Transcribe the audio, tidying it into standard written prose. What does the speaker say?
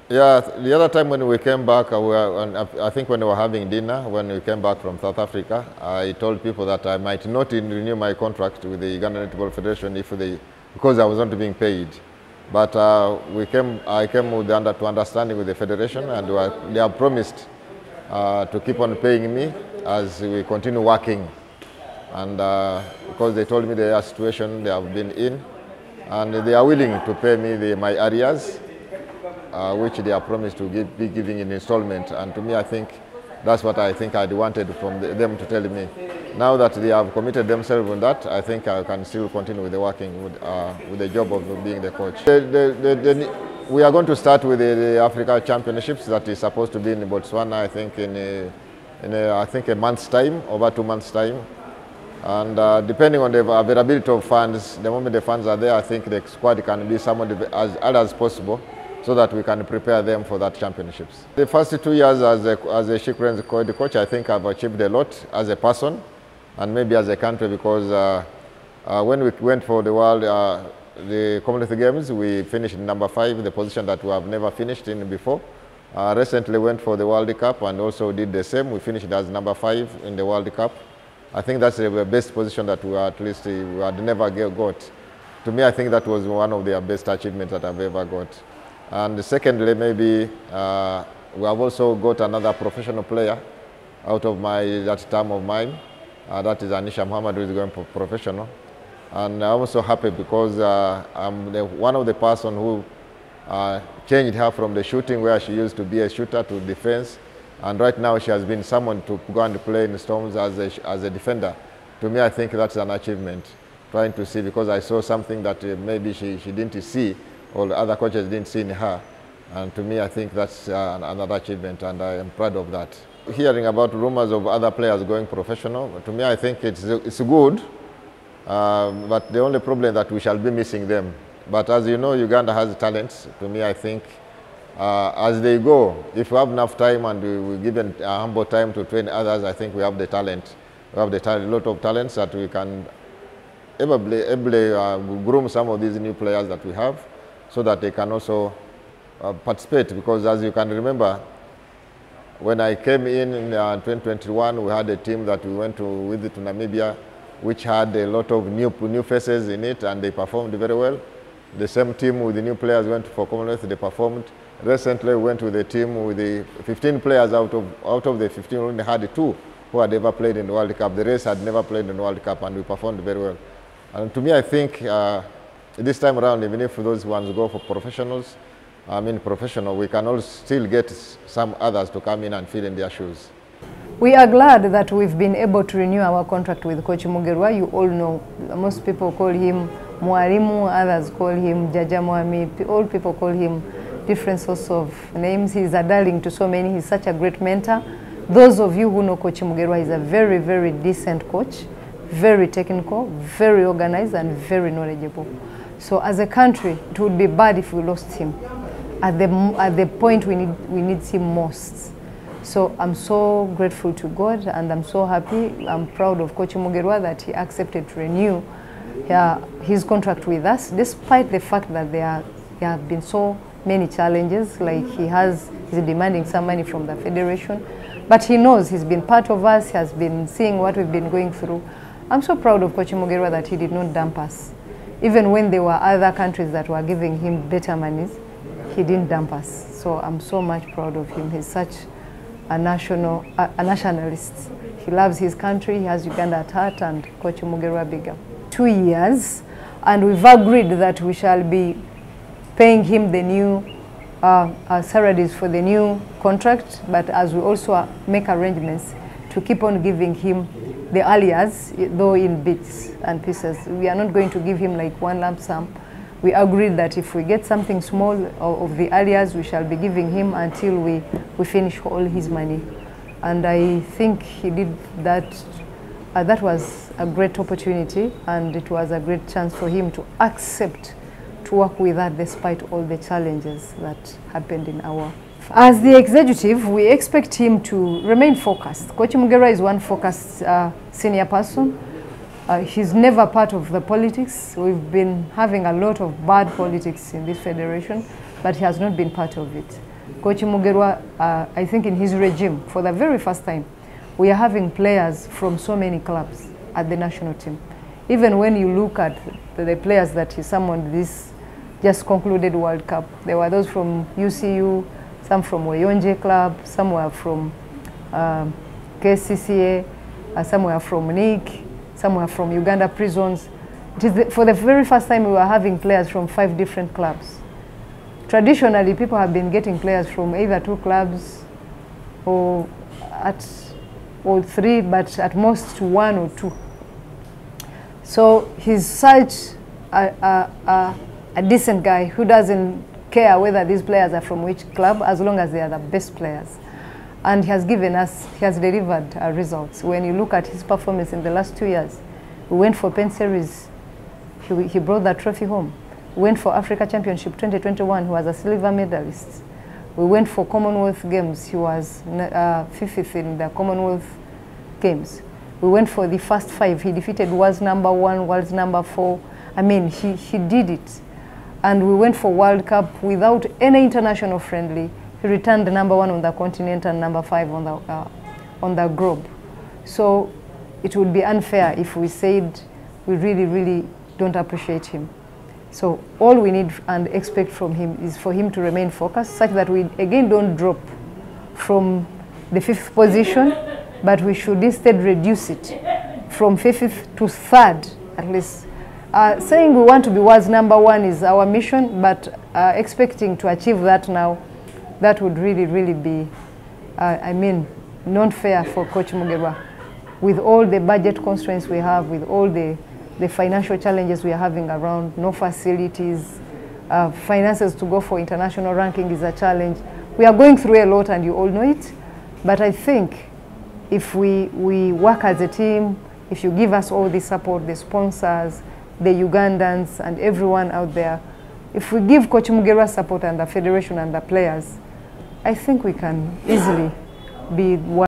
Yeah, the other time when we came back, I think when we were having dinner, when we came back from South Africa, I told people that I might not renew my contract with the Uganda Netball Federation because I was not being paid. But I came with to understanding with the federation, and they have promised to keep on paying me as we continue working. And because they told me the situation they have been in, and they are willing to pay me my arrears, which they are promised to be giving in installment. And to me, I think that's what I think I'd wanted from them to tell me. Now that they have committed themselves on that, I think I can still continue with the working with the job of being the coach. We are going to start with the Africa Championships that is supposed to be in Botswana, I think in a month's time, over 2 months' time. And depending on the availability of funds, the moment the funds are there, I think the squad can be summoned as early as possible so that we can prepare them for that championships. The first 2 years as a children's coach, I think I've achieved a lot as a person and maybe as a country, because when we went for the the Commonwealth Games, we finished in number 5, the position that we have never finished in before. Recently went for the World Cup and also did the same. We finished as number 5 in the World Cup. I think that's the best position that we at least we had never got. To me, I think that was one of the best achievements that I've ever got. And secondly, maybe we have also got another professional player out of that term of mine. That is Anisha Muhammad, who is going for professional. And I'm also happy because I'm one of the person who changed her from the shooting, where she used to be a shooter, to defense. And right now she has been summoned to go and play in Storms as a defender. To me, I think that's an achievement, trying to see, because I saw something that maybe she didn't see, or the other coaches didn't see in her. And to me, I think that's another achievement, and I am proud of that. Hearing about rumors of other players going professional, to me, I think it's good, but the only problem that we shall be missing them. But as you know, Uganda has talents. To me, I think as they go, if we have enough time and we give a humble time to train others, I think we have the talent. We have a lot of talents that we can ably groom some of these new players that we have, so that they can also participate. Because as you can remember, when I came in 2021, we had a team that we went with to Namibia, which had a lot of new faces in it, and they performed very well. The same team with the new players went for Commonwealth, they performed. Recently, we went with a team with the 15 players. Out of the 15, we only had 2 who had ever played in the World Cup. The rest had never played in the World Cup, and we performed very well. And to me, I think this time around, even if those ones go for professionals, we can all still get some others to come in and fill in their shoes. We are glad that we've been able to renew our contract with Coach Mugerwa. You all know, most people call him Mwalimu, others call him Jaja Mwami, all people call him different sorts of names. He's a darling to so many. He's such a great mentor. Those of you who know Coach Mugerwa, he's a very, very decent coach, very technical, very organized, and very knowledgeable. So as a country, it would be bad if we lost him at the point we need him most. So I'm so grateful to God, and I'm so happy. I'm proud of Coach Mugerwa that he accepted to renew his contract with us, despite the fact that there have been so many challenges, like he's demanding some money from the federation. But he knows he's been part of us, he has been seeing what we've been going through. I'm so proud of Coach Mugerwa that he did not dump us. Even when there were other countries that were giving him better monies, he didn't dump us. So I'm so much proud of him. He's such a nationalist. He loves his country, he has Uganda at heart, and Coach Mugerwa big up. 2 years, and we've agreed that we shall be paying him the new salaries for the new contract, but as we also make arrangements to keep on giving him the arrears, though in bits and pieces. We are not going to give him like one lump sum. We agreed that if we get something small of the arrears, we shall be giving him until we finish all his money. And I think he did that. That was a great opportunity, and it was a great chance for him to accept to work with us despite all the challenges that happened in our. As the executive, we expect him to remain focused. Coach Mugerwa is one focused senior person. He's never part of the politics. We've been having a lot of bad politics in this federation, but he has not been part of it. Coach Mugerwa, I think in his regime, for the very first time, we are having players from so many clubs at the national team. Even when you look at the players that he summoned this just concluded World Cup, there were those from UCU, some from Weyonje Club, some were from KCCA, some were from NIC, some were from Uganda Prisons. For the very first time, we were having players from 5 different clubs. Traditionally, people have been getting players from either 2 clubs or 3, but at most 1 or 2. So he's such a decent guy who doesn't care whether these players are from which club, as long as they are the best players. And he has delivered results. When you look at his performance in the last 2 years, we went for Pen Series, he brought that trophy home. We went for Africa Championship 2021, he was a silver medalist. We went for Commonwealth Games, he was 5th in the Commonwealth Games. We went for the first 5, he defeated world's #1, world's #4. I mean, he did it. And we went for World Cup without any international friendly. He returned #1 on the continent and #5 on the globe. So it would be unfair if we said we really don't appreciate him. So all we need and expect from him is for him to remain focused, such that we again don't drop from the 5th position, but we should instead reduce it from 5th to 3rd at least. Saying we want to be world's #1 is our mission, but expecting to achieve that now, that would really be, I mean, not fair for Coach Mugerwa. With all the budget constraints we have, with all the financial challenges we are having around, no facilities, finances to go for international ranking is a challenge. We are going through a lot and you all know it, but I think if we work as a team, if you give us all the support, the sponsors, the Ugandans and everyone out there, if we give Coach Mugerwa support and the federation and the players, I think we can easily be